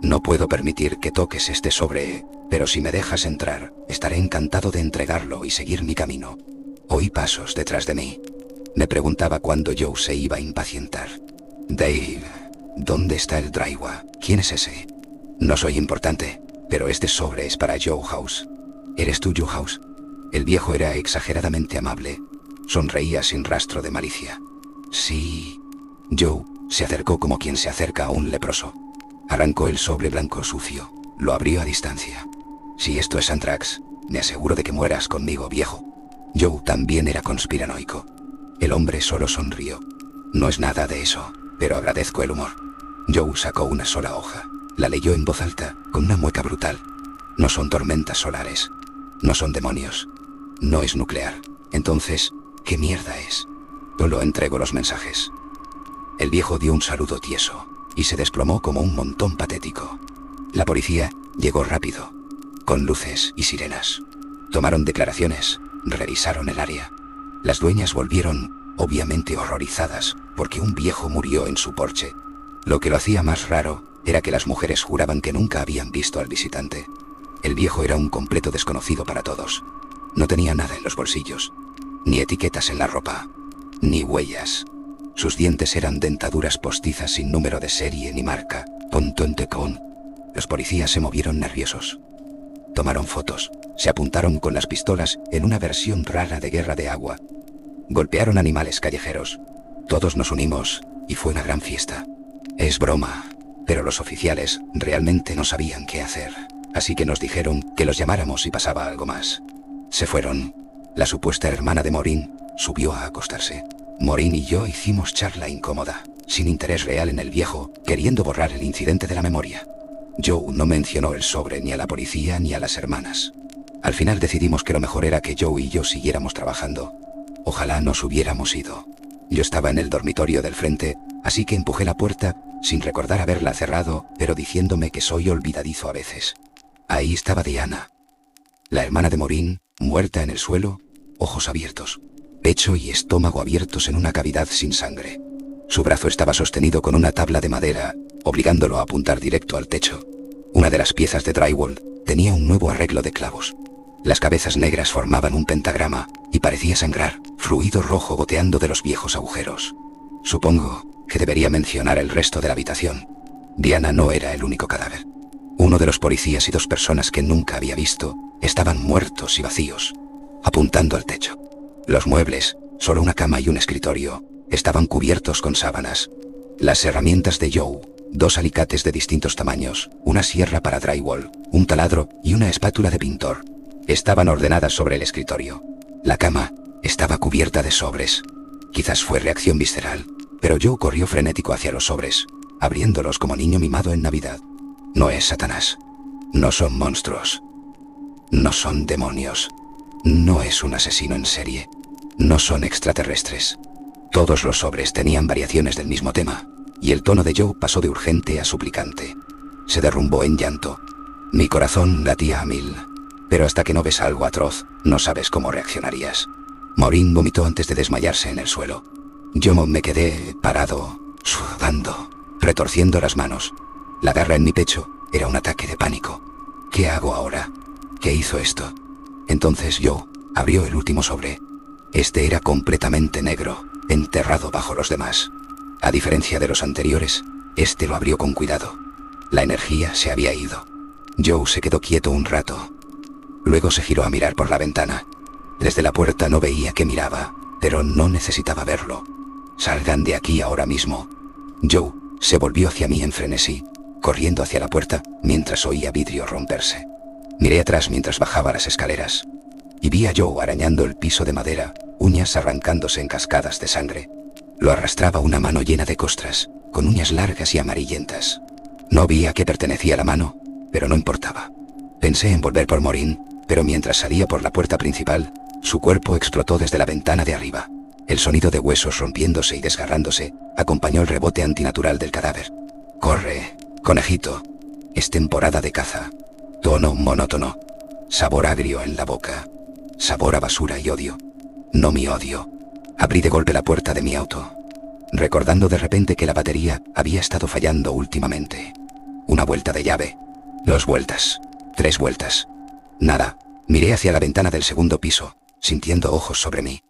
No puedo permitir que toques este sobre, pero si me dejas entrar, estaré encantado de entregarlo y seguir mi camino. Oí pasos detrás de mí. Me preguntaba cuándo Joe se iba a impacientar. Dave, ¿dónde está el Draiwa? ¿Quién es ese? No soy importante, pero este sobre es para Joe House. ¿Eres tú, Joe House? El viejo era exageradamente amable. Sonreía sin rastro de malicia. Sí. Joe se acercó como quien se acerca a un leproso. Arrancó el sobre blanco sucio. Lo abrió a distancia. Si esto es Anthrax, me aseguro de que mueras conmigo, viejo. Joe también era conspiranoico. El hombre solo sonrió. No es nada de eso, pero agradezco el humor. Joe sacó una sola hoja. La leyó en voz alta, con una mueca brutal. No son tormentas solares. No son demonios. No es nuclear. Entonces, ¿qué mierda es? Solo entrego los mensajes. El viejo dio un saludo tieso y se desplomó como un montón patético. La policía llegó rápido, con luces y sirenas. Tomaron declaraciones, revisaron el área. Las dueñas volvieron, obviamente horrorizadas, porque un viejo murió en su porche. Lo que lo hacía más raro era que las mujeres juraban que nunca habían visto al visitante. El viejo era un completo desconocido para todos. No tenía nada en los bolsillos, ni etiquetas en la ropa, ni huellas. Sus dientes eran dentaduras postizas sin número de serie ni marca. Con. Los policías se movieron nerviosos. Tomaron fotos, se apuntaron con las pistolas en una versión rara de guerra de agua. Golpearon animales callejeros. Todos nos unimos y fue una gran fiesta. Es broma, pero los oficiales realmente no sabían qué hacer. Así que nos dijeron que los llamáramos si pasaba algo más. Se fueron. La supuesta hermana de Maureen subió a acostarse. Maureen y yo hicimos charla incómoda, sin interés real en el viejo, queriendo borrar el incidente de la memoria. Joe no mencionó el sobre ni a la policía ni a las hermanas. Al final decidimos que lo mejor era que Joe y yo siguiéramos trabajando. Ojalá nos hubiéramos ido. Yo estaba en el dormitorio del frente, así que empujé la puerta, sin recordar haberla cerrado, pero diciéndome que soy olvidadizo a veces. Ahí estaba Diana, la hermana de Maureen, muerta en el suelo, ojos abiertos, pecho y estómago abiertos en una cavidad sin sangre. Su brazo estaba sostenido con una tabla de madera, obligándolo a apuntar directo al techo. Una de las piezas de drywall tenía un nuevo arreglo de clavos. Las cabezas negras formaban un pentagrama y parecía sangrar, fluido rojo goteando de los viejos agujeros. Supongo que debería mencionar el resto de la habitación. Diana no era el único cadáver. Uno de los policías y dos personas que nunca había visto estaban muertos y vacíos, apuntando al techo. Los muebles, solo una cama y un escritorio, estaban cubiertos con sábanas. Las herramientas de Joe, 2 alicates de distintos tamaños, una sierra para drywall, un taladro y una espátula de pintor, estaban ordenadas sobre el escritorio. La cama estaba cubierta de sobres. Quizás fue reacción visceral, pero Joe corrió frenético hacia los sobres, abriéndolos como niño mimado en Navidad. No es Satanás. No son monstruos. No son demonios. No es un asesino en serie. No son extraterrestres. Todos los sobres tenían variaciones del mismo tema, y el tono de Joe pasó de urgente a suplicante. Se derrumbó en llanto. Mi corazón latía a 1000. Pero hasta que no ves algo atroz, no sabes cómo reaccionarías. Maureen vomitó antes de desmayarse en el suelo. Yo me quedé parado, sudando, retorciendo las manos. La garra en mi pecho era un ataque de pánico. ¿Qué hago ahora? ¿Qué hizo esto? Entonces Joe abrió el último sobre. Este era completamente negro, enterrado bajo los demás. A diferencia de los anteriores, este lo abrió con cuidado. La energía se había ido. Joe se quedó quieto un rato. Luego se giró a mirar por la ventana. Desde la puerta no veía qué miraba, pero no necesitaba verlo. Salgan de aquí ahora mismo. Joe se volvió hacia mí en frenesí, corriendo hacia la puerta mientras oía vidrio romperse. Miré atrás mientras bajaba las escaleras y vi a Joe arañando el piso de madera, uñas arrancándose en cascadas de sangre. Lo arrastraba una mano llena de costras, con uñas largas y amarillentas. No vi a qué pertenecía la mano, pero no importaba. Pensé en volver por Maureen, pero mientras salía por la puerta principal, su cuerpo explotó desde la ventana de arriba. El sonido de huesos rompiéndose y desgarrándose acompañó el rebote antinatural del cadáver. Corre, conejito. Es temporada de caza. Tono monótono. Sabor agrio en la boca. Sabor a basura y odio. No mi odio. Abrí de golpe la puerta de mi auto, recordando de repente que la batería había estado fallando últimamente. Una vuelta de llave. 2 vueltas. 3 vueltas. Nada. Miré hacia la ventana del segundo piso, sintiendo ojos sobre mí.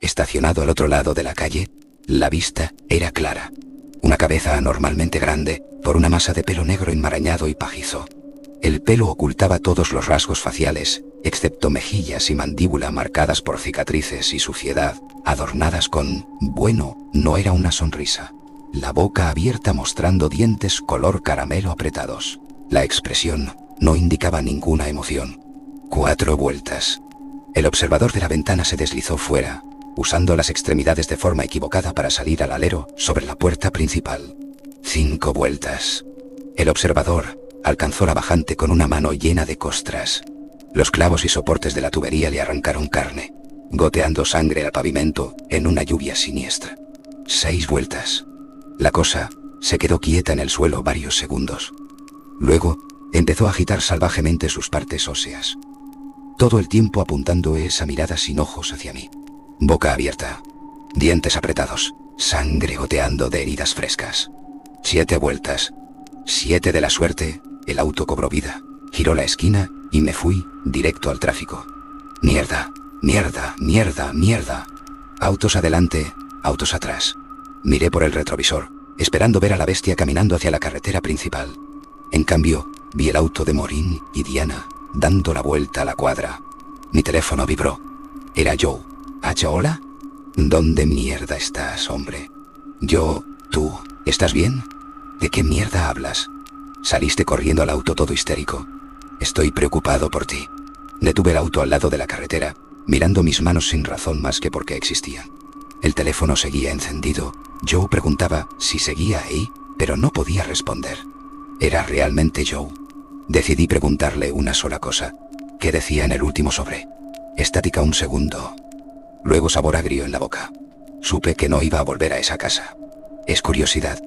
Estacionado al otro lado de la calle, la vista era clara. Una cabeza anormalmente grande, por una masa de pelo negro enmarañado y pajizo. El pelo ocultaba todos los rasgos faciales, excepto mejillas y mandíbula marcadas por cicatrices y suciedad, adornadas con, bueno, no era una sonrisa. La boca abierta mostrando dientes color caramelo apretados. La expresión no indicaba ninguna emoción. 4 vueltas. El observador de la ventana se deslizó fuera, usando las extremidades de forma equivocada para salir al alero sobre la puerta principal. 5 vueltas. El observador alcanzó la bajante con una mano llena de costras. Los clavos y soportes de la tubería le arrancaron carne, goteando sangre al pavimento en una lluvia siniestra. 6 vueltas. La cosa se quedó quieta en el suelo varios segundos. Luego empezó a agitar salvajemente sus partes óseas, todo el tiempo apuntando esa mirada sin ojos hacia mí. Boca abierta, dientes apretados, sangre goteando de heridas frescas. 7 vueltas. 7 de la suerte. El auto cobró vida, giró la esquina y me fui directo al tráfico. Mierda, mierda, mierda, mierda. Autos adelante, autos atrás. Miré por el retrovisor, esperando ver a la bestia caminando hacia la carretera principal. En cambio, vi el auto de Maureen y Diana dando la vuelta a la cuadra. Mi teléfono vibró. Era Joe. ¿Hola? ¿Dónde mierda estás, hombre? ¿Tú, estás bien? ¿De qué mierda hablas? Saliste corriendo al auto todo histérico. Estoy preocupado por ti. Detuve el auto al lado de la carretera, mirando mis manos sin razón más que porque existían. El teléfono seguía encendido. Joe preguntaba si seguía ahí, pero no podía responder. ¿Era realmente Joe? Decidí preguntarle una sola cosa. ¿Qué decía en el último sobre? Estática un segundo. Luego sabor agrio en la boca. Supe que no iba a volver a esa casa. Es curiosidad,